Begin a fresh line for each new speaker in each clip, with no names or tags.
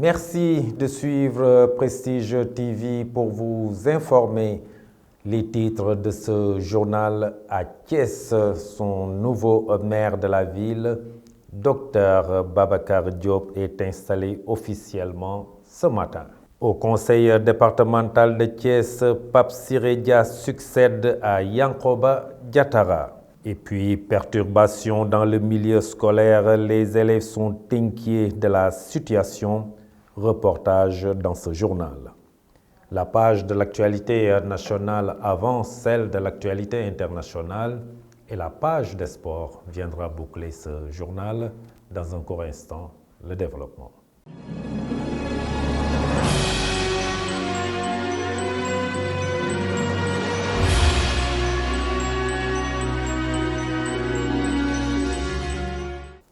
Merci de suivre Prestige TV pour vous informer. Les titres de ce journal à Thiès, son nouveau maire de la ville, Dr Babacar Diop, est installé officiellement ce matin. Au conseil départemental de Thiès, Pape Siré Dia succède à Yankoba Diatara. Et puis, perturbation dans le milieu scolaire, les élèves sont inquiets de la situation. Reportage dans ce journal. La page de l'actualité nationale avant celle de l'actualité internationale et la page des sports viendra boucler ce journal. Dans un court instant, le développement.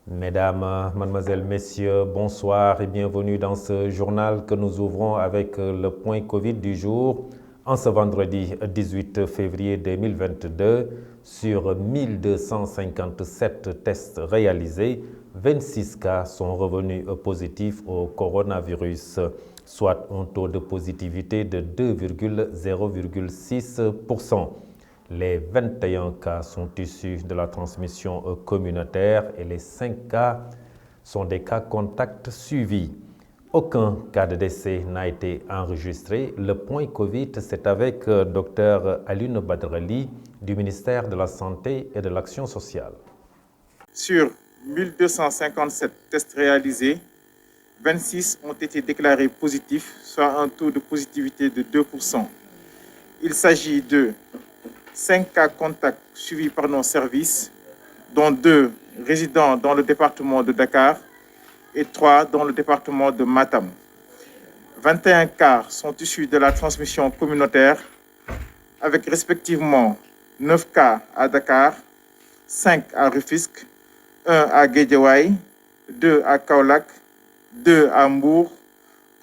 Mesdames, Mademoiselles, Messieurs, bonsoir et bienvenue dans ce journal que nous ouvrons avec le point Covid du jour. En ce vendredi 18 février 2022, sur 1257 tests réalisés, 26 cas sont revenus positifs au coronavirus, soit un taux de positivité de 2,0,6%. Les 21 cas sont issus de la transmission communautaire et les 5 cas sont des cas contacts suivis. Aucun cas de décès n'a été enregistré. Le point Covid, c'est avec Dr Alioune Badara Ly du ministère de la Santé et de l'Action sociale.
Sur 1257 tests réalisés, 26 ont été déclarés positifs, soit un taux de positivité de 2%. Il s'agit de 5 cas contacts suivis par nos services, dont 2 résidents dans le département de Dakar et 3 dans le département de Matam. 21 cas sont issus de la transmission communautaire, avec respectivement 9 cas à Dakar, 5 à Rufisque, 1 à Guédiawaye, 2 à Kaolack, 2 à Mbour,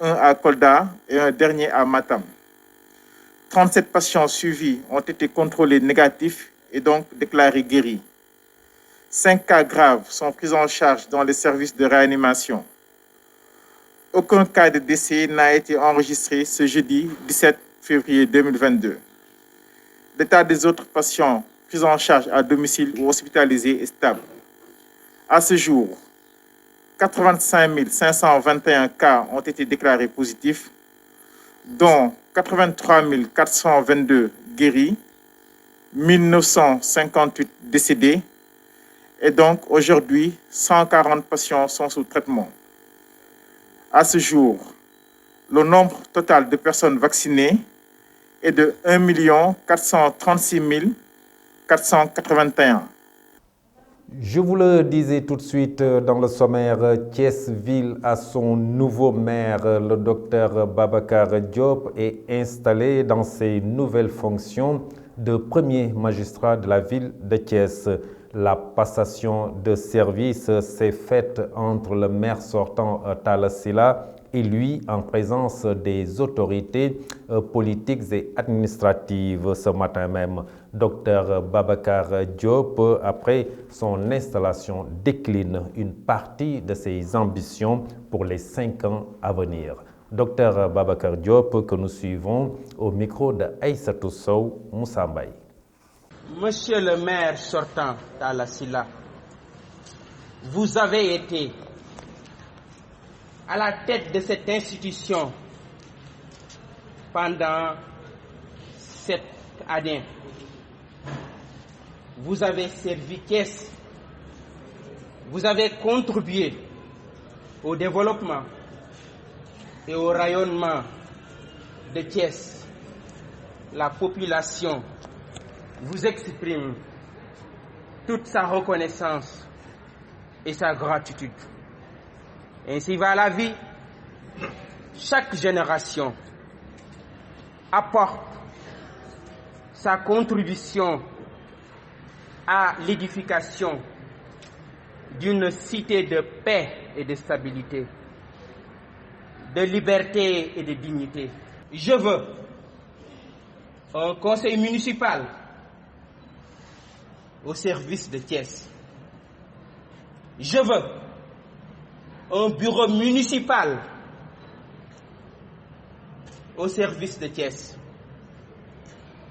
1 à Kolda et un dernier à Matam. 37 patients suivis ont été contrôlés négatifs et donc déclarés guéris. 5 cas graves sont pris en charge dans les services de réanimation. Aucun cas de décès n'a été enregistré ce jeudi 17 février 2022. L'état des autres patients pris en charge à domicile ou hospitalisés est stable. À ce jour, 85 521 cas ont été déclarés positifs, dont 83 422 guéris, 1958 décédés, et donc aujourd'hui, 140 patients sont sous traitement. À ce jour, le nombre total de personnes vaccinées est de 1 436 481.
Je vous le disais tout de suite dans le sommaire, Thiès-Ville a son nouveau maire, le docteur Babacar Diop, est installé dans ses nouvelles fonctions de premier magistrat de la ville de Thiès. La passation de service s'est faite entre le maire sortant Talla Sylla et lui en présence des autorités politiques et administratives. Ce matin même, Dr Babacar Diop, après son installation, décline une partie de ses ambitions pour les 5 ans à venir. Dr Babacar Diop, que nous suivons au micro de Aïssatou Sow Moussa Mbaye.
Monsieur le maire sortant Talla Sylla, vous avez été à la tête de cette institution pendant 7 années. Vous avez servi Thiès, vous avez contribué au développement et au rayonnement de Thiès. La population vous exprime toute sa reconnaissance et sa gratitude. Ainsi va la vie. Chaque génération apporte sa contribution à l'édification d'une cité de paix et de stabilité, de liberté et de dignité. Je veux un conseil municipal au service de Thiès. Je veux un bureau municipal au service de Thiès.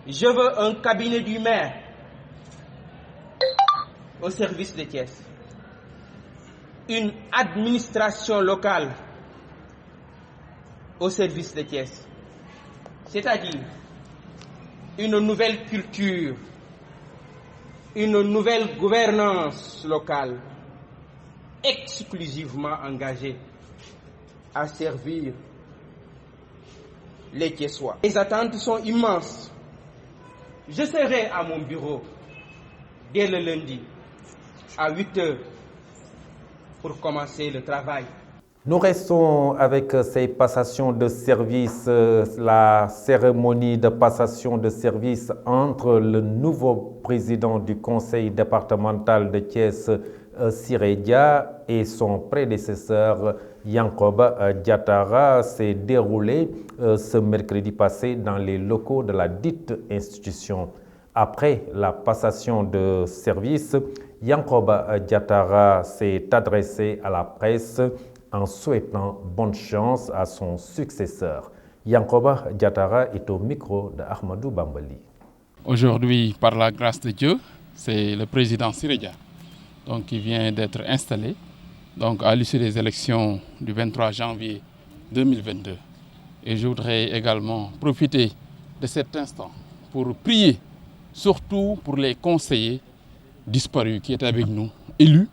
Je veux un cabinet du maire au service de Thiès. Une administration locale au service de Thiès. C'est-à-dire une nouvelle culture, une nouvelle gouvernance locale exclusivement engagée à servir les Thiessois. Les attentes sont immenses. Je serai à mon bureau dès le lundi à 8 heures pour commencer le travail.
Nous restons avec ces passations de service, la cérémonie de passation de service entre le nouveau président du conseil départemental de Thiès, Siré Dia, et son prédécesseur, Yankoba Diatara, s'est déroulée ce mercredi passé dans les locaux de la dite institution. Après la passation de service, Yankoba Diatara s'est adressé à la presse en souhaitant bonne chance à son successeur. Yankoba Diatara est au micro de Ahmadou Bambali.
Aujourd'hui, par la grâce de Dieu, c'est le président Siré Dia qui vient d'être installé à l'issue des élections du 23 janvier 2022. Et je voudrais également profiter de cet instant pour prier, surtout pour les conseillers disparus qui étaient avec nous, élus,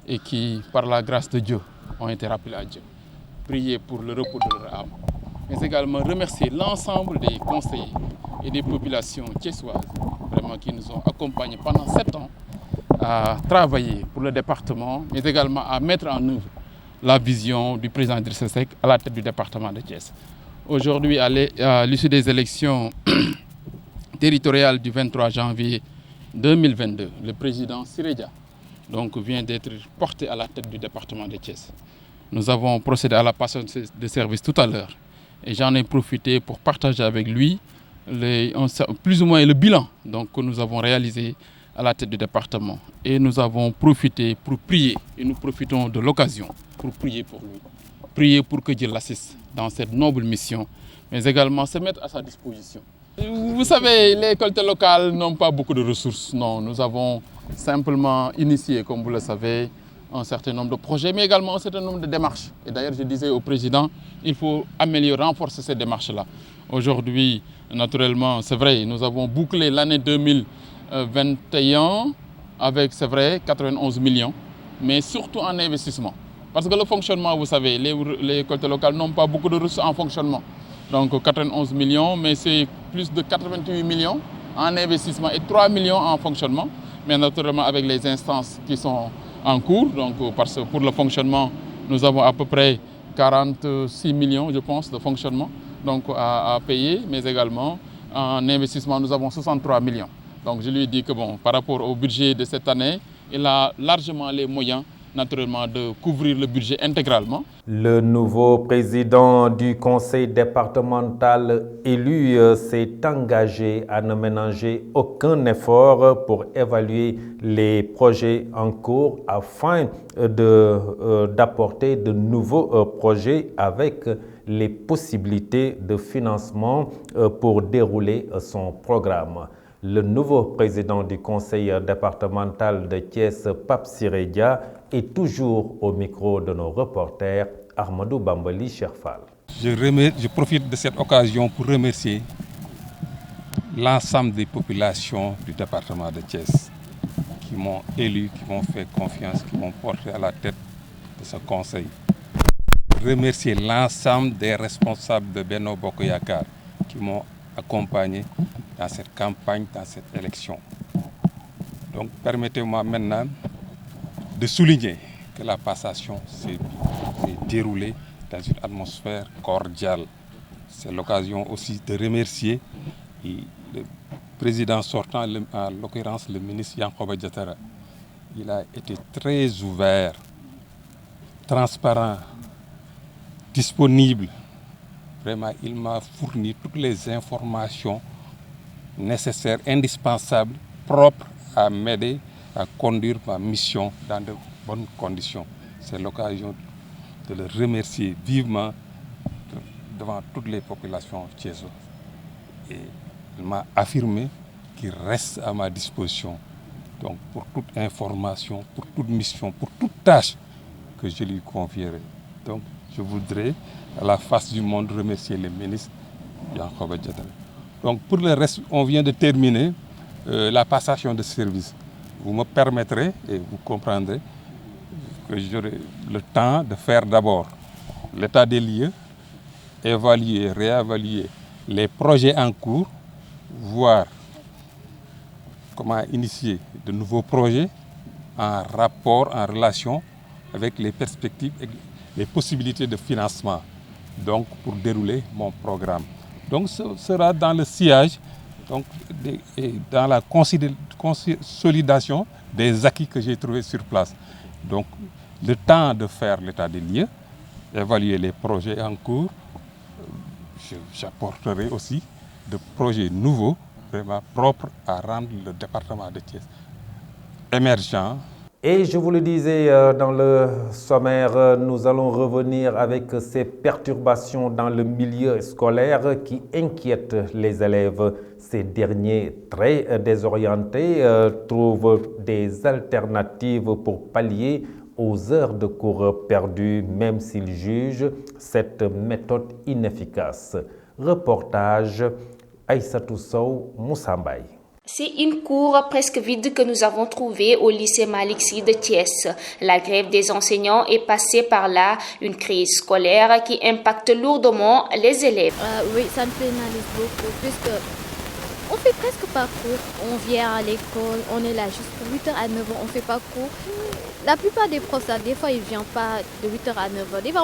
et qui, par la grâce de Dieu, ont été rappelés à Dieu. Prier pour le repos de leur âme. Mais également remercier l'ensemble des conseillers et des populations thiessoises vraiment qui nous ont accompagnés pendant 7 ans à travailler pour le département, mais également à mettre en œuvre la vision du président Idrissa Seck à la tête du département de Thiès. Aujourd'hui, à l'issue des élections territoriales du 23 janvier 2022, le président Siré Dia vient d'être porté à la tête du département de Thiès. Nous avons procédé à la passation de service tout à l'heure et j'en ai profité pour partager avec lui plus ou moins le bilan que nous avons réalisé à la tête du département. Et nous avons profité pour prier, et nous profitons de l'occasion pour prier pour lui. Prier pour que Dieu l'assiste dans cette noble mission, mais également se mettre à sa disposition. Vous savez, les collectivités locales n'ont pas beaucoup de ressources. Non, nous avons simplement initié, comme vous le savez, un certain nombre de projets, mais également un certain nombre de démarches. Et d'ailleurs, je disais au président, il faut améliorer, renforcer ces démarches-là. Aujourd'hui, naturellement, c'est vrai, nous avons bouclé l'année 2021 avec, c'est vrai, 91 millions, mais surtout en investissement. Parce que le fonctionnement, vous savez, les collectivités locales n'ont pas beaucoup de ressources en fonctionnement. Donc 91 millions, mais c'est plus de 88 millions en investissement et 3 millions en fonctionnement. Mais naturellement avec les instances qui sont en cours, parce que pour le fonctionnement, nous avons à peu près 46 millions, je pense, de fonctionnement à payer, mais également en investissement, nous avons 63 millions. Donc je lui dis que par rapport au budget de cette année, il a largement les moyens naturellement de couvrir le budget intégralement.
Le nouveau président du conseil départemental élu s'est engagé à ne ménager aucun effort pour évaluer les projets en cours afin d'apporter de nouveaux projets avec les possibilités de financement pour dérouler son programme. Le nouveau président du conseil départemental de Thiès, Pape Siré Dia, est toujours au micro de nos reporters Ahmadou Bambali Cherfal.
Je profite de cette occasion pour remercier l'ensemble des populations du département de Thiès qui m'ont élu, qui m'ont fait confiance, qui m'ont porté à la tête de ce conseil. Remercier l'ensemble des responsables de Benno Bokk Yakaar qui m'ont accompagné dans cette campagne, dans cette élection. Donc permettez-moi maintenant de souligner que la passation s'est déroulée dans une atmosphère cordiale. C'est l'occasion aussi de remercier le président sortant, en l'occurrence le ministre Yankoba Diatara. Il a été très ouvert, transparent, disponible. Vraiment, il m'a fourni toutes les informations nécessaires, indispensables, propres à m'aider à conduire ma mission dans de bonnes conditions. C'est l'occasion de le remercier vivement devant toutes les populations thiessoises. Et il m'a affirmé qu'il reste à ma disposition, donc pour toute information, pour toute mission, pour toute tâche que je lui confierai. Donc je voudrais, à la face du monde, remercier le ministre Yankhoba Diattara. Donc pour le reste, on vient de terminer la passation de service. Vous me permettrez et vous comprendrez que j'aurai le temps de faire d'abord l'état des lieux, évaluer, réévaluer les projets en cours, voir comment initier de nouveaux projets en rapport, en relation avec les perspectives et les possibilités de financement, donc pour dérouler mon programme. Donc ce sera dans le sillage, donc, et dans la consolidation des acquis que j'ai trouvés sur place. Donc le temps de faire l'état des lieux, évaluer les projets en cours, j'apporterai aussi de projets nouveaux, vraiment propres à rendre le département de Thiès émergent.
Et je vous le disais dans le sommaire, nous allons revenir avec ces perturbations dans le milieu scolaire qui inquiètent les élèves. Ces derniers, très désorientés, trouvent des alternatives pour pallier aux heures de cours perdues, même s'ils jugent cette méthode inefficace. Reportage Aïssatou Sow Moussambay.
C'est une cour presque vide que nous avons trouvée au lycée Malick Sy de Thiès. La grève des enseignants est passée par là, une crise scolaire qui impacte lourdement les élèves.
Oui, ça me pénalise beaucoup puisque on fait presque pas cours. On vient à l'école, on est là jusqu'à 8h à 9h, on fait pas cours. La plupart des profs, là, des fois, ils ne viennent pas de 8h à 9h. Des fois,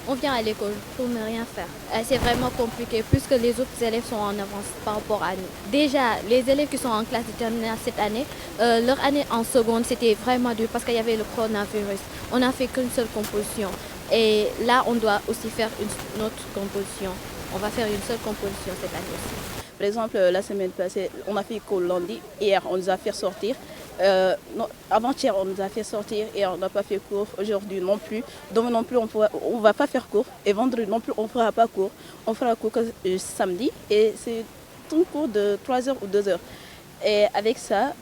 on vient à l'école pour ne rien faire. C'est vraiment compliqué puisque les autres élèves sont en avance par rapport à nous. Déjà, les élèves qui sont en classe de terminale cette année, leur année en seconde, c'était vraiment dur parce qu'il y avait le coronavirus. On n'a fait qu'une seule composition. Et là, on doit aussi faire une autre composition. On va faire une seule composition cette année aussi.
Par exemple, la semaine passée, on a fait cours lundi. Hier, on nous a fait sortir. Avant-hier, on nous a fait sortir et on n'a pas fait cours. Aujourd'hui non plus. Demain non plus, on ne va pas faire cours. Et vendredi non plus, on ne fera pas cours. On fera cours que samedi. Et c'est un cours de 3h ou 2h. Et avec ça,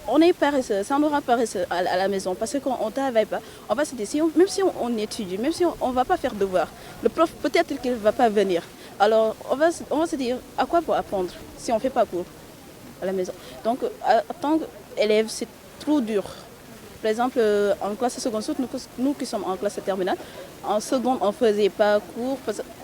on est paresseux. Ça nous rend paresseux à la maison parce qu'on ne travaille pas. On va se dire, même si on étudie, même si on ne va pas faire devoir, le prof peut-être qu'il ne va pas venir. Alors, on va se dire, à quoi pour apprendre si on ne fait pas cours à la maison. Donc, en tant qu'élève, c'est trop dur. Par exemple, en classe seconde, surtout nous qui sommes en classe terminale, en seconde, on ne faisait pas cours.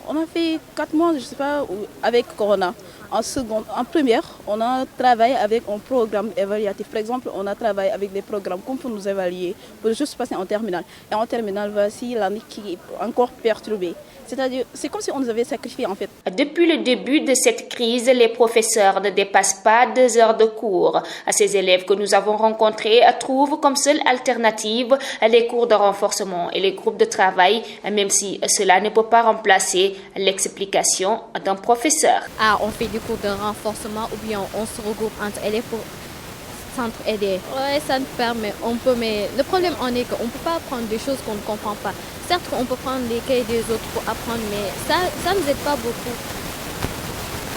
On a fait 4 mois, je ne sais pas, avec Corona. En seconde, en première, on a travaillé avec un programme évaluatif. Par exemple, on a travaillé avec des programmes comme pour nous évaluer, pour juste passer en terminale. Et en terminale, voici l'année qui est encore perturbée. C'est-à-dire, c'est comme si on nous avait sacrifié en fait.
Depuis le début de cette crise, les professeurs ne dépassent pas 2 heures de cours. Ces élèves que nous avons rencontrés trouvent comme seule alternative les cours de renforcement et les groupes de travail, même si cela ne peut pas remplacer l'explication d'un professeur.
On fait du cours de renforcement ou bien on se regroupe entre élèves pour s'entraider. Ouais, ça nous permet, on peut, mais le problème en est qu'on ne peut pas apprendre des choses qu'on ne comprend pas. Certes, on peut prendre les cahiers des autres pour apprendre, mais ça ne nous aide pas beaucoup.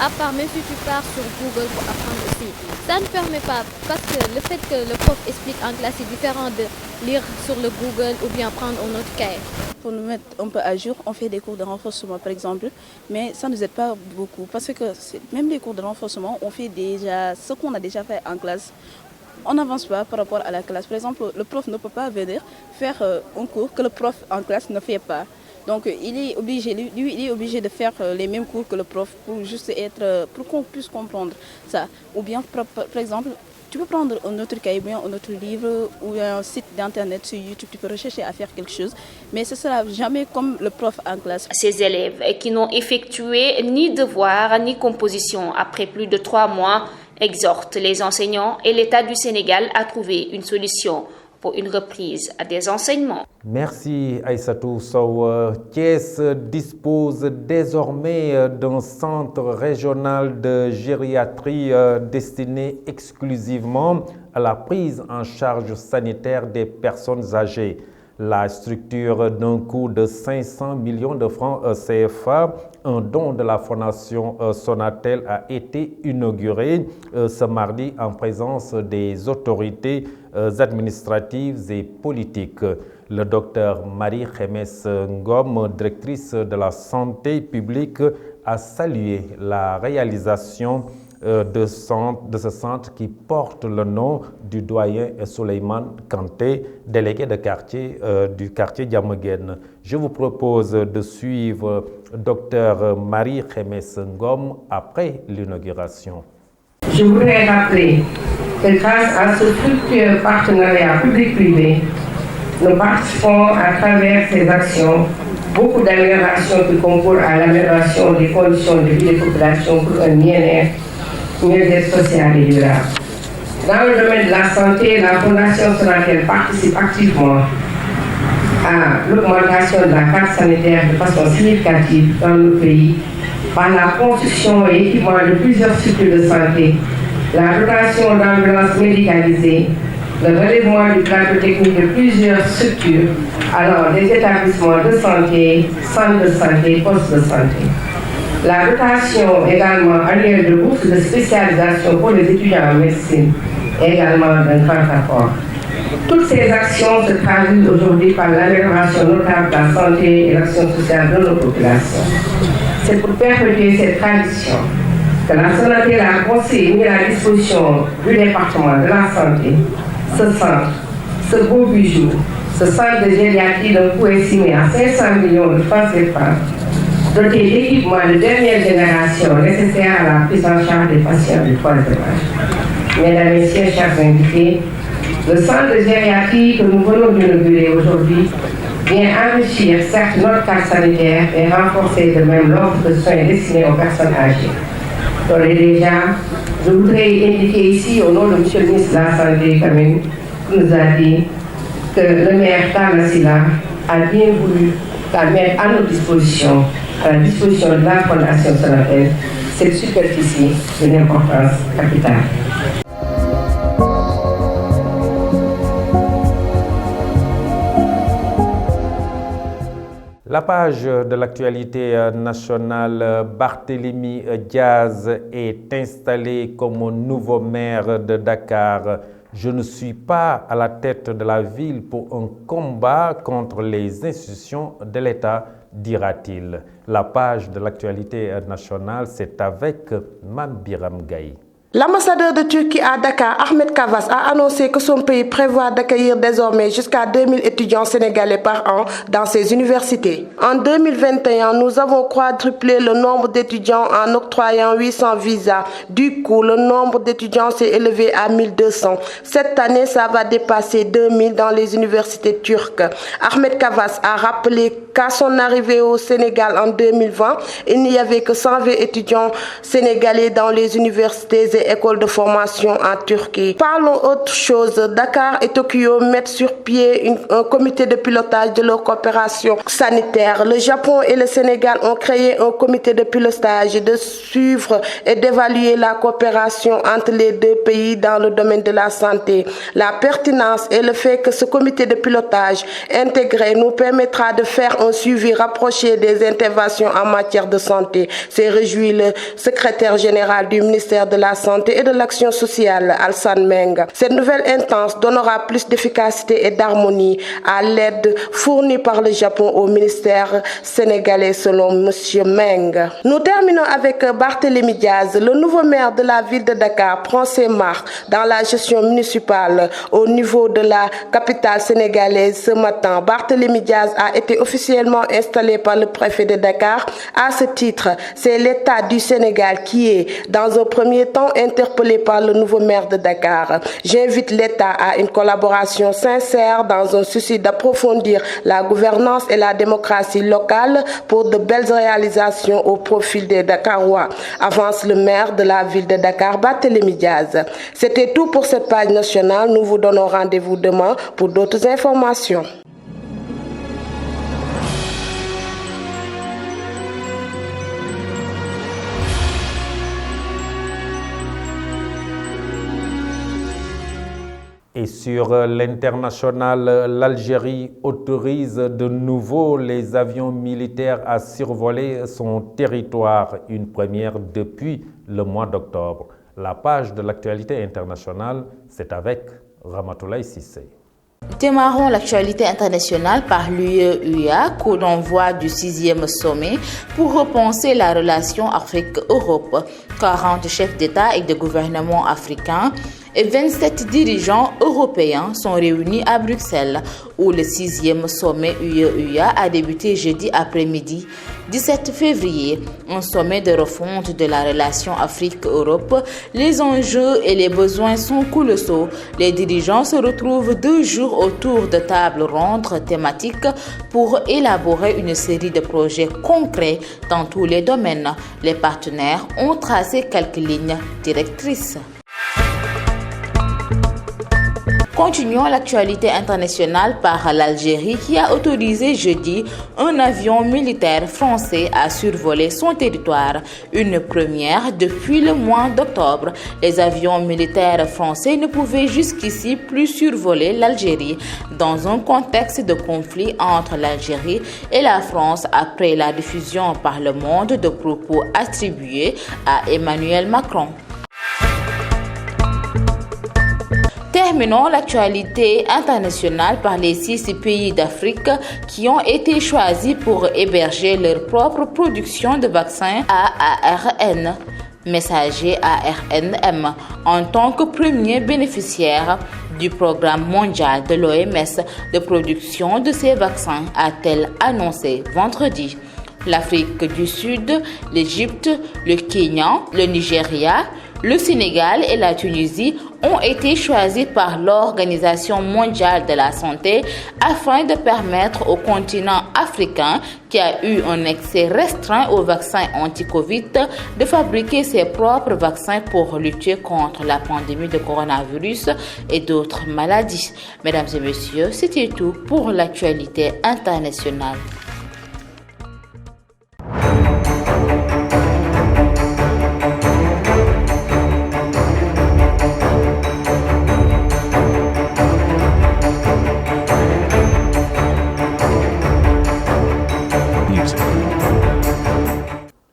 À part, même si tu pars sur Google pour apprendre aussi, ça ne permet pas, parce que le fait que le prof explique en classe est différent de lire sur le Google ou bien prendre un autre cahier.
Pour nous mettre un peu à jour, on fait des cours de renforcement par exemple, mais ça ne nous aide pas beaucoup, parce que même les cours de renforcement, on fait déjà ce qu'on a déjà fait en classe. On n'avance pas par rapport à la classe. Par exemple, le prof ne peut pas venir faire un cours que le prof en classe ne fait pas. Donc il est obligé de faire les mêmes cours que le prof pour qu'on puisse comprendre ça. Ou bien par exemple, tu peux prendre un autre cahier, un autre livre ou un site d'internet sur YouTube, tu peux rechercher à faire quelque chose, mais ce ne sera jamais comme le prof en classe.
Ces élèves qui n'ont effectué ni devoir ni composition après plus de 3 mois exhortent les enseignants et l'État du Sénégal à trouver une solution pour une reprise des enseignements.
Merci Aïssatou Sow. Thiès dispose désormais d'un centre régional de gériatrie destiné exclusivement à la prise en charge sanitaire des personnes âgées. La structure d'un coût de 500 millions de francs CFA, un don de la Fondation Sonatel a été inauguré ce mardi en présence des autorités administratives et politiques. Le docteur Marie-Khemesse Ngom, directrice de la santé publique, a salué la réalisation de ce centre qui porte le nom du doyen Souleymane Kanté, délégué de quartier du quartier Diamaguène. Je vous propose de suivre Dr Marie-Khemesse Ngom après l'inauguration.
Je voudrais rappeler que grâce à ce fructueux partenariat public-privé, nous participons à travers ces actions beaucoup d'améliorations qui concourent à l'amélioration des conditions de vie des populations pour un mieux-être social et durable. Dans le domaine de la santé, la Fondation Sonatel participe activement à l'augmentation de la carte sanitaire de façon significative dans le pays par la construction et équipement de plusieurs structures de santé, la dotation d'ambulances médicalisées, le relèvement du plateau technique de plusieurs structures, alors des établissements de santé, centres de santé, postes de santé. La dotation également annuelle de bourses de spécialisation pour les étudiants en médecine est également d'un grand apport. Toutes ces actions se traduisent aujourd'hui par l'amélioration notable de la santé et l'action sociale de nos populations. C'est pour perpétuer cette tradition que la Sonatel a conçu et mis à la disposition du département de la santé ce centre, ce beau bijou, ce centre de gériatrie d'un coût estimé à 500 millions de francs CFA, doté d'équipements de dernière génération nécessaires à la prise en charge des patients du troisième âge. Mesdames, Messieurs, chers invités, le centre de gériatrie que nous venons d'inaugurer aujourd'hui vient enrichir certes notre carte sanitaire et renforcer de même l'offre de soins destinés aux personnes âgées. Donc déjà, je voudrais indiquer ici au nom de M. le ministre de la Santé, qui nous a dit que le maire Talla Sylla a bien voulu mettre à notre disposition, à la disposition de la Fondation Sonatel, cette superficie d'une importance capitale.
La page de l'actualité nationale, Barthélémy Diaz est installé comme nouveau maire de Dakar. Je ne suis pas à la tête de la ville pour un combat contre les institutions de l'État, dira-t-il. La page de l'actualité nationale, c'est avec Mam Biram Gaye.
L'ambassadeur de Turquie à Dakar, Ahmed Kavas, a annoncé que son pays prévoit d'accueillir désormais jusqu'à 2000 étudiants sénégalais par an dans ses universités. En 2021, nous avons quadruplé le nombre d'étudiants en octroyant 800 visas. Du coup, le nombre d'étudiants s'est élevé à 1200. Cette année, ça va dépasser 2000 dans les universités turques. Ahmed Kavas a rappelé qu'à son arrivée au Sénégal en 2020, il n'y avait que 120 étudiants sénégalais dans les universités et écoles de formation en Turquie. Parlons autre chose. Dakar et Tokyo mettent sur pied un comité de pilotage de leur coopération sanitaire. Le Japon et le Sénégal ont créé un comité de pilotage de suivre et d'évaluer la coopération entre les deux pays dans le domaine de la santé. La pertinence et le fait que ce comité de pilotage intégré nous permettra de faire un suivi rapproché des interventions en matière de santé, s'est réjoui le secrétaire général du ministère de la Santé et de l'Action sociale, Alassane Meng. Cette nouvelle instance donnera plus d'efficacité et d'harmonie à l'aide fournie par le Japon au ministère sénégalais, selon M. Meng. Nous terminons avec Barthélémy Diaz. Le nouveau maire de la ville de Dakar prend ses marques dans la gestion municipale au niveau de la capitale sénégalaise ce matin. Barthélémy Diaz a été officiellement installé par le préfet de Dakar. À ce titre, c'est l'État du Sénégal qui est, dans un premier temps, interpellé par le nouveau maire de Dakar. J'invite l'État à une collaboration sincère dans un souci d'approfondir la gouvernance et la démocratie locale pour de belles réalisations au profil des Dakarois, avance le maire de la ville de Dakar, Barthélémy Diaz. C'était tout pour cette page nationale. Nous vous donnons rendez-vous demain pour d'autres informations.
Et sur l'international, l'Algérie autorise de nouveau les avions militaires à survoler son territoire, une première depuis le mois d'octobre. La page de l'actualité internationale, c'est avec Ramatoulaye Sissé.
Démarrons l'actualité internationale par l'UE-UA, coup d'envoi du 6e sommet pour repenser la relation Afrique-Europe. 40 chefs d'État et de gouvernement africains et 27 dirigeants européens sont réunis à Bruxelles, où le 6e sommet UE-UA a débuté jeudi après-midi, 17 février. Un sommet de refonte de la relation Afrique-Europe. Les enjeux et les besoins sont colossaux. Les dirigeants se retrouvent 2 jours autour de tables rondes thématiques pour élaborer une série de projets concrets dans tous les domaines. Les partenaires ont tracé quelques lignes directrices. Continuons l'actualité internationale par l'Algérie qui a autorisé jeudi un avion militaire français à survoler son territoire, une première depuis le mois d'octobre. Les avions militaires français ne pouvaient jusqu'ici plus survoler l'Algérie dans un contexte de conflit entre l'Algérie et la France après la diffusion par le monde de propos attribués à Emmanuel Macron. Terminons l'actualité internationale par les 6 pays d'Afrique qui ont été choisis pour héberger leur propre production de vaccins ARN, messager ARNM, en tant que premier bénéficiaire du programme mondial de l'OMS de production de ces vaccins, a-t-elle annoncé vendredi. L'Afrique du Sud, l'Égypte, le Kenya, le Nigeria, le Sénégal et la Tunisie ont été choisis par l'Organisation mondiale de la santé afin de permettre au continent africain, qui a eu un accès restreint aux vaccins anti-Covid, de fabriquer ses propres vaccins pour lutter contre la pandémie de coronavirus et d'autres maladies. Mesdames et messieurs, c'était tout pour l'actualité internationale.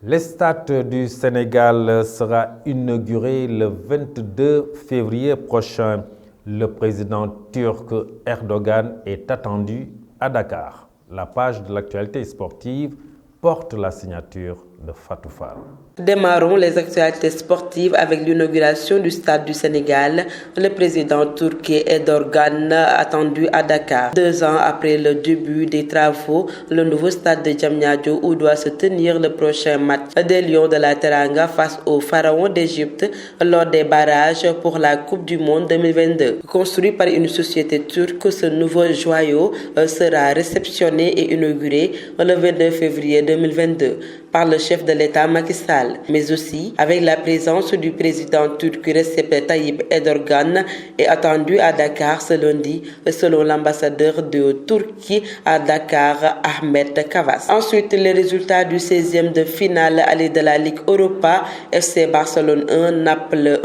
Le stade du Sénégal sera inauguré le 22 février prochain. Le président turc Erdogan est attendu à Dakar. La page de l'actualité sportive porte la signature de Fatou Fall.
Démarrons les actualités sportives avec l'inauguration du stade du Sénégal. Le président turc Erdogan attendu à Dakar. 2 ans après le début des travaux, le nouveau stade de Diamniadio où doit se tenir le prochain match des Lions de la Teranga face aux pharaons d'Égypte lors des barrages pour la Coupe du Monde 2022. Construit par une société turque, ce nouveau joyau sera réceptionné et inauguré le 22 février 2022 par le chef de l'État Macky Sall, mais aussi avec la présence du président turc Recep Tayyip Erdogan est attendu à Dakar ce lundi, selon l'ambassadeur de Turquie à Dakar, Ahmet Kavas. Ensuite, les résultats du 16e de finale aller de la Ligue Europa, FC Barcelone 1, Naples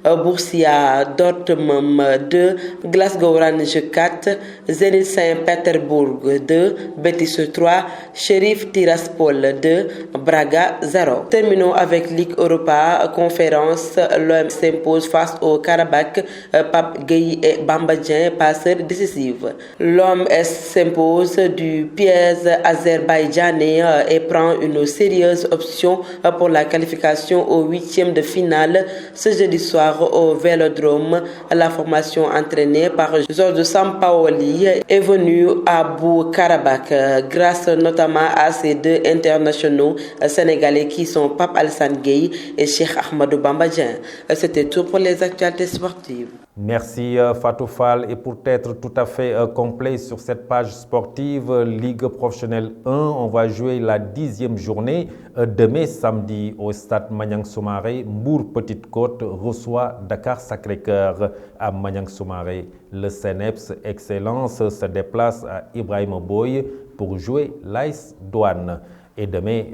1, Borussia Dortmund 2, Glasgow Rangers 4, Zenit Saint-Pétersbourg 2, Betis 3, Sheriff Tiraspol 2, Braga 0. Terminons avec Ligue Europa conférence. L'OM s'impose face au Karabakh. Pape Gueye et Bamba Dieng passeurs décisives. L'OM s'impose du piège azerbaïdjanais et prend une sérieuse option pour la qualification au 8e de finale ce jeudi soir au Vélodrome. La formation entraînée par Georges Sampaoli est venue à Bout-Karabakh grâce notamment à ces 2 internationaux sénégalais qui sont Pape Alassane Gueye et Cheikh Ahmadou Bamba Dieng. C'était tout pour les actualités sportives.
Merci Fatou Fall. Et pour être tout à fait complet sur cette page sportive, Ligue professionnelle 1, on va jouer la 10e journée. Demain, samedi, au stade Maniang Soumaré, Mbour Petite Côte reçoit Dakar Sacré-Cœur à Maniang Soumaré. Le CNEPS Excellence se déplace à Ibrahima Boye pour jouer l'AS Douane. Et demain,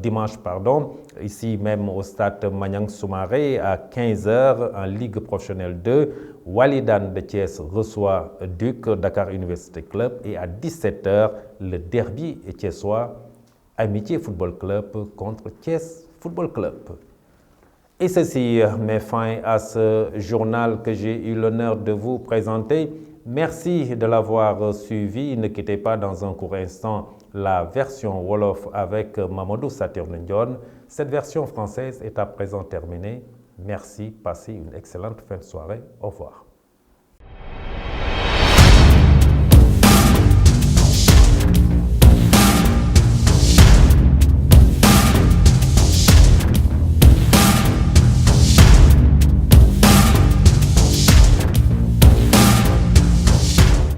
dimanche, ici même au stade Maniang Soumaré à 15h en Ligue professionnelle 2, Walidan de Thiès reçoit Duc Dakar Université Club et à 17h, le derby thiessois Amitié Football Club contre Thiès Football Club. Et ceci met fin à ce journal que j'ai eu l'honneur de vous présenter. Merci de l'avoir suivi. Ne quittez pas dans un court instant la version Wolof avec Mamadou Saturne Ndione. Cette version française est à présent terminée. Merci, passez une excellente fin de soirée. Au revoir.